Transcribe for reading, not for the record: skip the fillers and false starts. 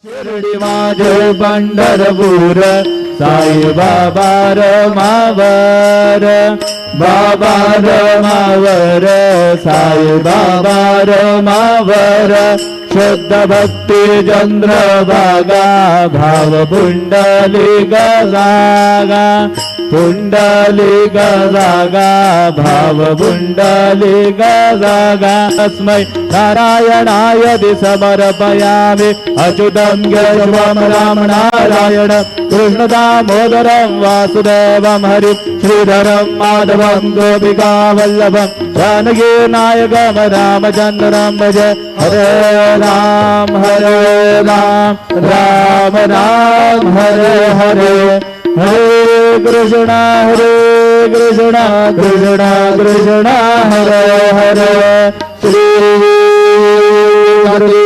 शिर्डी माझे पंढरपूर साई बाबा रमावर, बाबा रमावर, साई बाबा रमावर, शुद्ध भक्ती चंद्रभागा, भाव पुंडलिक जागा, पुंडलिक जागा, भाव पुंडलिक जागा, तस्मै नारायणाय समर्पयामि, अच्युतं केशवं राम नारायण, कृष्ण दामोदरं वासुदेवं हरि, श्रीधरं माधवं गोपिका वल्लभं, जानकी नायकं रामचन्द्रं भज, हरे राम राम राम हरे हरे, हरे कृष्ण कृष्ण कृष्ण हरे हरे, श्री हरि